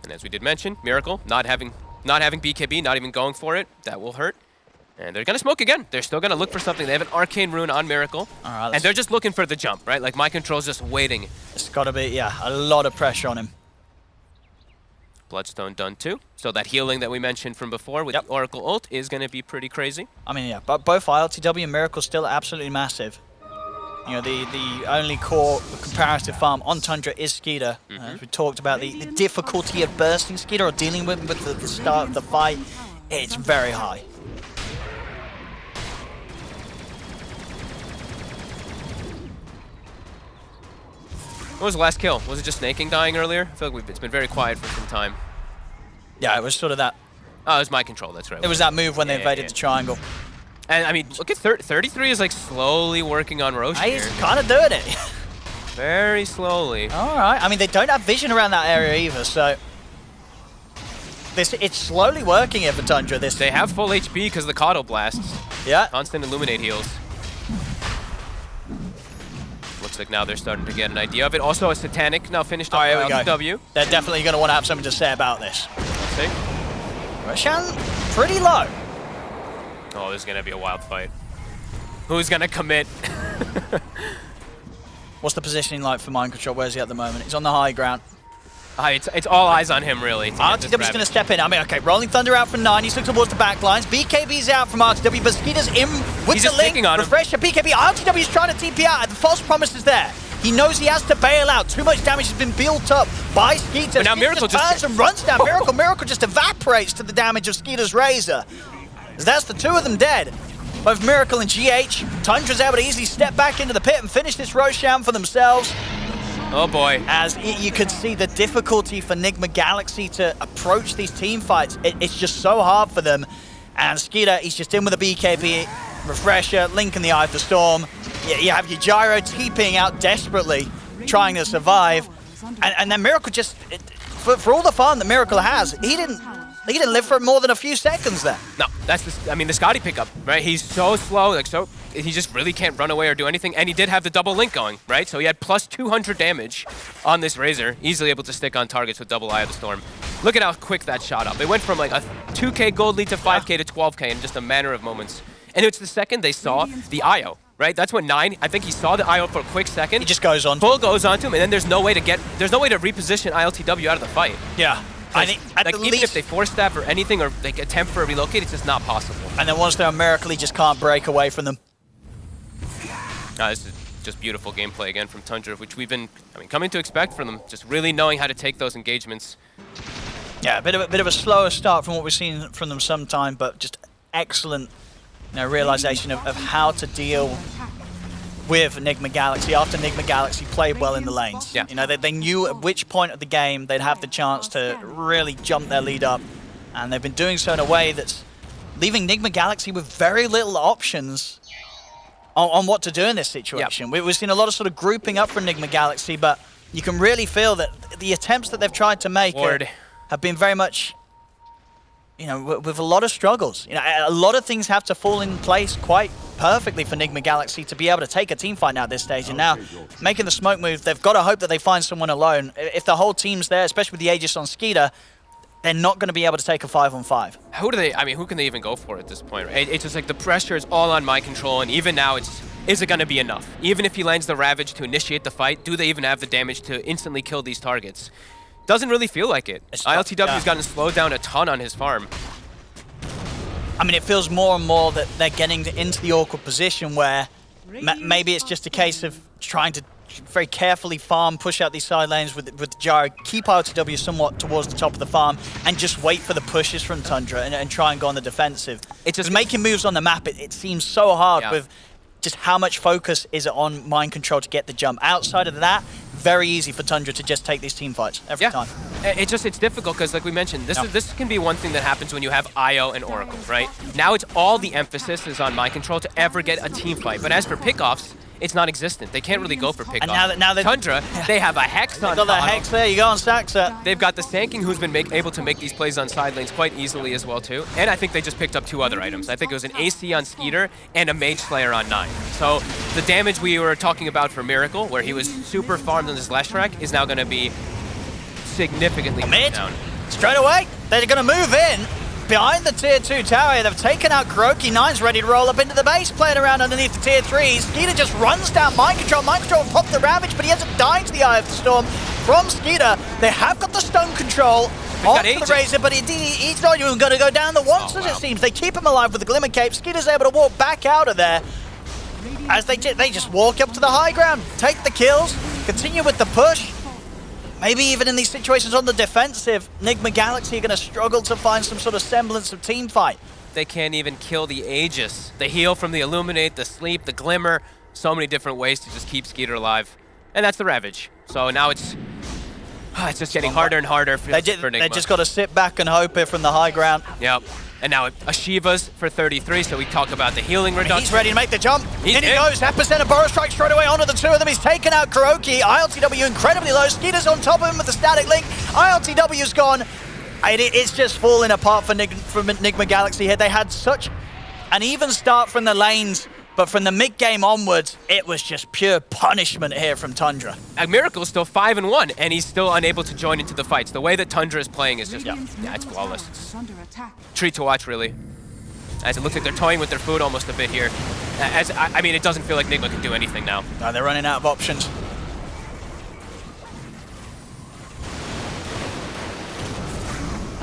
Speaker 1: And as we did mention, Miracle not having BKB, not even going for it, that will hurt. And they're going to smoke again. They're still going to look for something. They have an Arcane Rune on Miracle. And they're just looking for the jump, right? Like, Mind Control's just waiting.
Speaker 2: It's got to be, a lot of pressure on him.
Speaker 1: Bloodstone done too. So that healing that we mentioned from before with the Oracle ult is going to be pretty crazy.
Speaker 2: I mean, but both ILTW and Miracle still absolutely massive. The only core comparative farm on Tundra is Skeeter. As we talked about, the difficulty of bursting Skeeter or dealing with the start of the fight, it's very high.
Speaker 1: What was the last kill? Was it just Snaking dying earlier? I feel like it's been very quiet for some time.
Speaker 2: Yeah, it was sort of that.
Speaker 1: Oh, it was Mind Control, that's right.
Speaker 2: It was that move when they invaded the triangle.
Speaker 1: And I mean, look at 33 is like slowly working on Roche here.
Speaker 2: He's kind of doing it.
Speaker 1: Very slowly.
Speaker 2: All right. I mean, they don't have vision around that area either, so it's slowly working here for Tundra.
Speaker 1: They have full HP because of the Coddle blasts.
Speaker 2: Yeah.
Speaker 1: Constant Illuminate heals. Looks like now they're starting to get an idea of it. Also, a Satanic now finished up ILTW.
Speaker 2: They're definitely going to want to have something to say about this.
Speaker 1: Let's see.
Speaker 2: Roshan, pretty low.
Speaker 1: Oh, this is going to be a wild fight. Who's going to commit?
Speaker 2: What's the positioning like for Mind Control? Where's he at the moment? He's on the high ground.
Speaker 1: It's all eyes on him, really.
Speaker 2: RTW's going to step in. I mean, okay, Rolling Thunder out from 9. He's looking towards the back lines. BKB's out from RTW, but Skeeter's in with the link. Refresh BKB. RTW's trying to TP out. The false promise is there. He knows he has to bail out. Too much damage has been built up by Skeeter.
Speaker 1: But now Miracle
Speaker 2: just turns and runs down. Miracle just evaporates to the damage of Skeeter's Razor. That's the two of them dead. Both Miracle and GH. Tundra's able to easily step back into the pit and finish this Roshan for themselves.
Speaker 1: Oh boy.
Speaker 2: As you could see the difficulty for Nigma Galaxy to approach these team fights. It's just so hard for them. And Skeeter, he's just in with a BKB, Refresher, Link in the Eye of the Storm. You have your Gyro TPing out desperately, trying to survive. And then Miracle just, for all the fun that Miracle has, he didn't live for more than a few seconds there.
Speaker 1: No, that's the Scotty pickup, right? He's so slow, he just really can't run away or do anything. And he did have the double link going, right? So he had plus 200 damage on this Razor, easily able to stick on targets with double Eye of the Storm. Look at how quick that shot up. It went from like a 2K gold lead to 5K to 12K in just a matter of moments. And it's the second they saw the IO, right? That's when 9, I think he saw the IO for a quick second.
Speaker 2: He just goes on.
Speaker 1: Full goes onto him, and then there's no way to reposition ILTW out of the fight.
Speaker 2: Yeah. I think at
Speaker 1: like
Speaker 2: the
Speaker 1: even
Speaker 2: least,
Speaker 1: if they force stab or anything, or like attempt for a relocate, it's just not possible.
Speaker 2: and then once they're on Miracle, he just can't break away from them.
Speaker 1: This is just beautiful gameplay again from Tundra, which we've been, coming to expect from them. Just really knowing how to take those engagements.
Speaker 2: Yeah, a bit of a slower start from what we've seen from them sometime, but just excellent, realization of how to deal with Nigma Galaxy after Nigma Galaxy played well in the lanes.
Speaker 1: Yeah.
Speaker 2: They knew at which point of the game they'd have the chance to really jump their lead up, and they've been doing so in a way that's leaving Nigma Galaxy with very little options on what to do in this situation.
Speaker 1: Yep.
Speaker 2: We've seen a lot of sort of grouping up from Nigma Galaxy, but you can really feel that the attempts that they've tried to make have been very much, with a lot of struggles. A lot of things have to fall in place quite perfectly for Nigma Galaxy to be able to take a team fight now at this stage. And now, making the smoke move, they've got to hope that they find someone alone. If the whole team's there, especially with the Aegis on Skeeter, they're not going to be able to take a 5-on-5.
Speaker 1: Who can they even go for at this point? Right? It's just like the pressure is all on mind control, and even now, is it going to be enough? Even if he lands the Ravage to initiate the fight, do they even have the damage to instantly kill these targets? Doesn't really feel like it. ILTW's gotten slowed down a ton on his farm.
Speaker 2: It feels more and more that they're getting into the awkward position where maybe it's just a case of trying to very carefully farm, push out these side lanes with Gyro, keep ILTW somewhat towards the top of the farm, and just wait for the pushes from Tundra and try and go on the defensive. It's just making moves on the map, it seems so hard with just how much focus is it on mind control to get the jump. Outside of that, very easy for Tundra to just take these team fights every time.
Speaker 1: It's difficult because, like we mentioned, this can be one thing that happens when you have IO and Oracle, right? Now it's all the emphasis is on mind control to ever get a team fight. But as for pickoffs, it's non-existent. They can't really go for pickoffs.
Speaker 2: And now
Speaker 1: Tundra, they have a Hex on
Speaker 2: got the Hex there, you go on Saxa.
Speaker 1: They've got the Sanking, who's been able to make these plays on side lanes quite easily as well, too. And I think they just picked up 2 other items. I think it was an AC on Skeeter and a Mage Slayer on 9. So the damage we were talking about for Miracle, where he was super farmed on this Lash track, is now going to be significantly down.
Speaker 2: Straight away, they're going to move in behind the tier 2 tower. They've taken out Kuroki. 9's ready to roll up into the base, playing around underneath the tier 3s. Skeeter just runs down mind control. Mind control popped the Ravage, but he hasn't died to the Eye of the Storm from Skeeter. They have got the stun control onto the Razor, but he's not even going to go down the once, as it seems. They keep him alive with the Glimmer Cape. Skeeter's able to walk back out of there as they just walk up to the high ground, take the kills, continue with the push. Maybe even in these situations on the defensive, Nigma Galaxy are going to struggle to find some sort of semblance of team fight.
Speaker 1: They can't even kill the Aegis. The heal from the Illuminate, the Sleep, the Glimmer, so many different ways to just keep Skeeter alive. And that's the Ravage. So now it's just getting harder and harder for Nigma.
Speaker 2: They just got to sit back and hope here from the high ground.
Speaker 1: Yep. And now Ashiva's for 33, so we talk about the healing reduction.
Speaker 2: He's ready to make the jump. In he goes. Epicenter Burrow strike straight away onto the 2 of them. He's taken out Kuroki. ILTW incredibly low. Skeeter's on top of him with the static link. ILTW's gone. It's just falling apart for Nigma Galaxy here. They had such an even start from the lanes, but from the mid-game onwards, it was just pure punishment here from Tundra.
Speaker 1: Miracle's still 5-1, and he's still unable to join into the fights. The way that Tundra is playing is just, it's flawless. Treat to watch, really. As it looks like they're toying with their food almost a bit here. It doesn't feel like Nigma can do anything now.
Speaker 2: No, they're running out of options.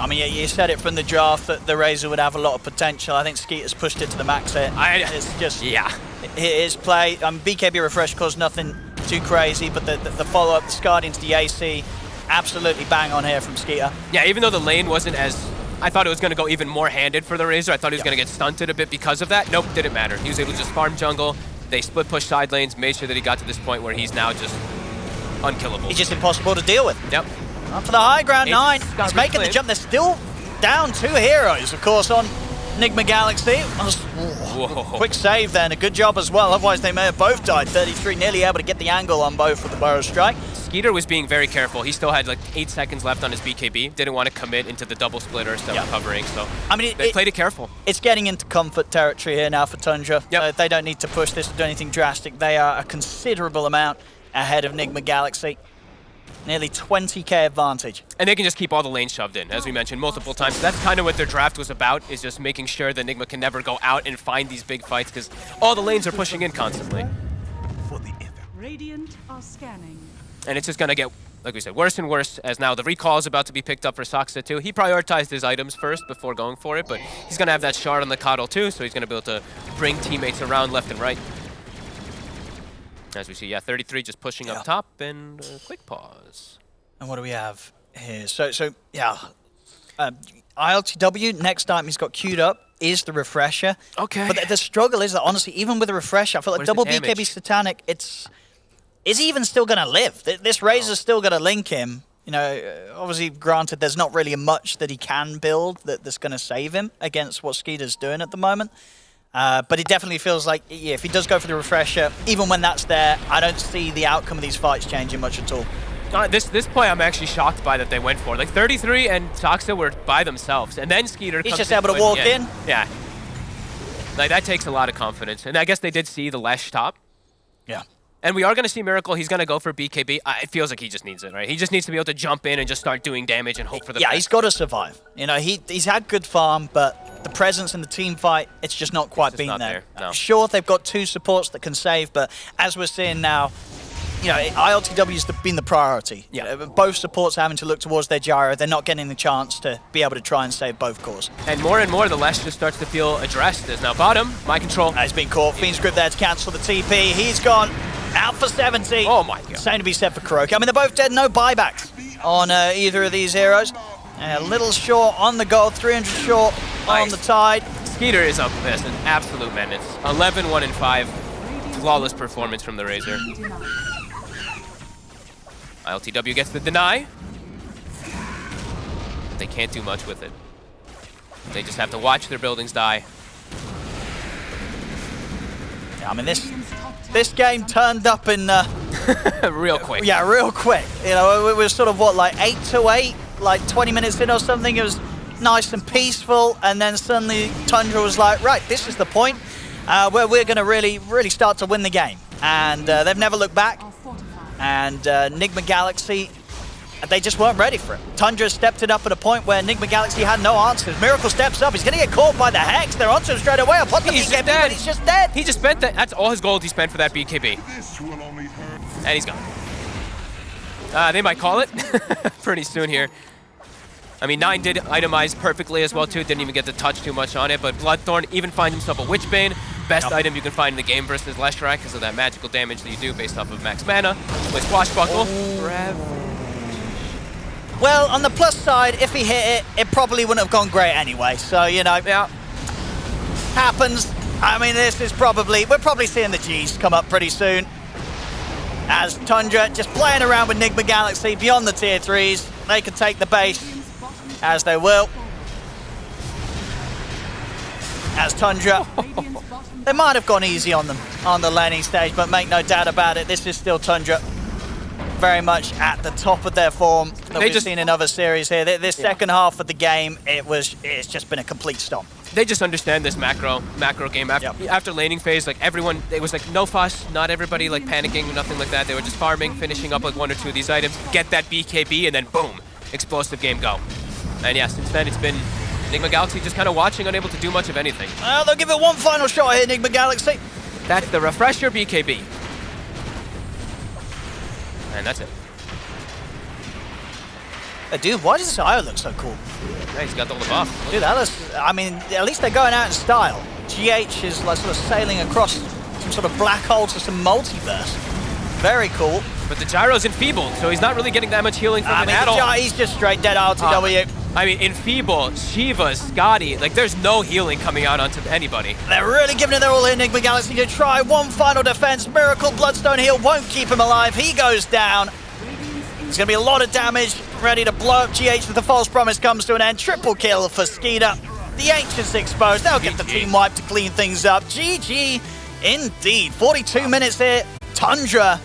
Speaker 2: You said it from the draft that the Razor would have a lot of potential. I think Skeeter's pushed it to the max here. It's just his play. BKB refresh caused nothing too crazy, but the follow-up, the Scard into the AC, absolutely bang on here from Skeeter.
Speaker 1: Yeah, even though the lane wasn't as... I thought it was going to go even more handed for the Razor. I thought he was going to get stunted a bit because of that. Nope, didn't matter. He was able to just farm jungle. They split push side lanes, made sure that he got to this point where he's now just unkillable.
Speaker 2: He's just impossible to deal with.
Speaker 1: Yep.
Speaker 2: Up for the high ground, 9. He's making the jump. They're still down 2 heroes, of course, on Nigma Galaxy. Quick save there, and a good job as well. Otherwise, they may have both died. 33, nearly able to get the angle on both with the Burrow strike.
Speaker 1: Skeeter was being very careful. He still had like 8 seconds left on his BKB. Didn't want to commit into the double splitter, still recovering. So they played it careful.
Speaker 2: It's getting into comfort territory here now for Tundra. They don't need to push this to do anything drastic. They are a considerable amount ahead of Nigma Galaxy. Nearly 20k advantage.
Speaker 1: And they can just keep all the lanes shoved in, as we mentioned multiple times. That's kind of what their draft was about, is just making sure that Nigma can never go out and find these big fights, because all the lanes are pushing in constantly.
Speaker 3: Radiant are scanning.
Speaker 1: And it's just going to get, like we said, worse and worse, as now the recall is about to be picked up for Saksa too. He prioritized his items first before going for it, but he's going to have that shard on the Coddle too, so he's going to be able to bring teammates around left and right. As we see, yeah, 33 just pushing up top, and quick pause.
Speaker 2: And what do we have here? So yeah, ILTW, next item he's got queued up is the refresher.
Speaker 1: Okay.
Speaker 2: But the struggle is that, honestly, even with the refresher, I feel like
Speaker 1: Where's
Speaker 2: double
Speaker 1: the damage?
Speaker 2: BKB Satanic, is he even still going to live? This Razor's still going to link him. You know, obviously, granted, there's not really much that he can build that's going to save him against what Skeeter's doing at the moment. But it definitely feels like, yeah, if he does go for the refresher, even when that's there, I don't see the outcome of these fights changing much at all.
Speaker 1: This play I'm actually shocked by that they went for. Like 33 and Saksa were by themselves, and then Skeeter
Speaker 2: He's
Speaker 1: comes
Speaker 2: just able to walk in.
Speaker 1: Yeah. Like that takes a lot of confidence. And I guess they did see the Lesh top.
Speaker 2: Yeah.
Speaker 1: And we are going to see Miracle. He's going to go for BKB. It feels like he just needs it, right? He just needs to be able to jump in and just start doing damage and hope for the best.
Speaker 2: He's got to survive. You know, he's had good farm, but the presence in the team fight, it's just not quite been there.
Speaker 1: No.
Speaker 2: Sure, they've got two supports that can save, but as we're seeing now, you know, ILTW's been the priority.
Speaker 1: Yeah.
Speaker 2: You know, both supports are having to look towards their gyro. They're not getting the chance to be able to try and save both cores.
Speaker 1: And more, the Lesh just starts to feel addressed. There's now bottom, my control.
Speaker 2: He's been caught. Fiend's Grip there to cancel the TP. He's gone out for 70.
Speaker 1: Oh my god.
Speaker 2: Same to be said for Kuroki. I mean, they're both dead. No buybacks on either of these heroes. A little short on the gold, 300 short on the tide.
Speaker 1: Skeeter is up this, an absolute menace. 11, 1, and 5. Flawless performance from the Razor. ILTW gets the deny. But they can't do much with it. They just have to watch their buildings die.
Speaker 2: Yeah, I mean, this game turned up in...
Speaker 1: real quick.
Speaker 2: Yeah, real quick. You know, it was sort of, what, like 8-8? Like 20 minutes in or something. It was nice and peaceful. And then suddenly Tundra was like, right, this is the point where we're going to really start to win the game. And they've never looked back. And Nigma Galaxy, they just weren't ready for it. Tundra stepped it up at a point where Nigma Galaxy had no answers. Miracle steps up. He's going to get caught by the Hex. They're onto him straight away. I'll put the BKB, but he's just dead.
Speaker 1: He just spent that. That's all his gold he spent for that BKB. And he's gone. They might call it pretty soon here. I mean, 9 did itemize perfectly as well, too. Didn't even get to touch too much on it. But Bloodthorn even finds himself a Witchbane. Best item you can find in the game versus Leshrac because of that magical damage that you do based off of max mana. With Swashbuckle.
Speaker 2: Well, on the plus side, if he hit it, it probably wouldn't have gone great anyway. So, you know,
Speaker 1: Yeah.
Speaker 2: happens. I mean, this is probably... We're probably seeing the Gs come up pretty soon. As Tundra just playing around with Nigma Galaxy beyond the tier 3s. They can take the base as they will. As Tundra, they might have gone easy on them on the laning stage, but make no doubt about it, this is still Tundra very much at the top of their form that we've seen in other series here. This second half of the game, it's just been a complete stomp.
Speaker 1: They just understand this macro game. After laning phase, like everyone, it was like no fuss, not everybody like panicking, nothing like that. They were just farming, finishing up like 1 or 2 of these items, get that BKB, and then boom, explosive game go. And yeah, since then it's been Nigma Galaxy just kind of watching, unable to do much of anything.
Speaker 2: They'll give it one final shot here, Nigma Galaxy.
Speaker 1: That's the refresher BKB. And that's it.
Speaker 2: Dude, why does this IO look so cool?
Speaker 1: Yeah, he's got all the buff.
Speaker 2: Dude, that looks, I mean, at least they're going out in style. GH is like sort of sailing across some sort of black hole to some multiverse. Very cool.
Speaker 1: But the gyro's enfeebled, so he's not really getting that much healing from it at all.
Speaker 2: He's just straight dead RTW.
Speaker 1: I mean, enfeebled, Shiva, Scotty, like there's no healing coming out onto anybody.
Speaker 2: They're really giving it their all here, Nigma Galaxy, to try one final defense. Miracle Bloodstone heal won't keep him alive. He goes down. There's going to be a lot of damage. Ready to blow up GH as the false promise comes to an end. Triple kill for Skeeter. The Ancient's exposed. They'll get the team wipe to clean things up. GG indeed. 42 minutes here. Tundra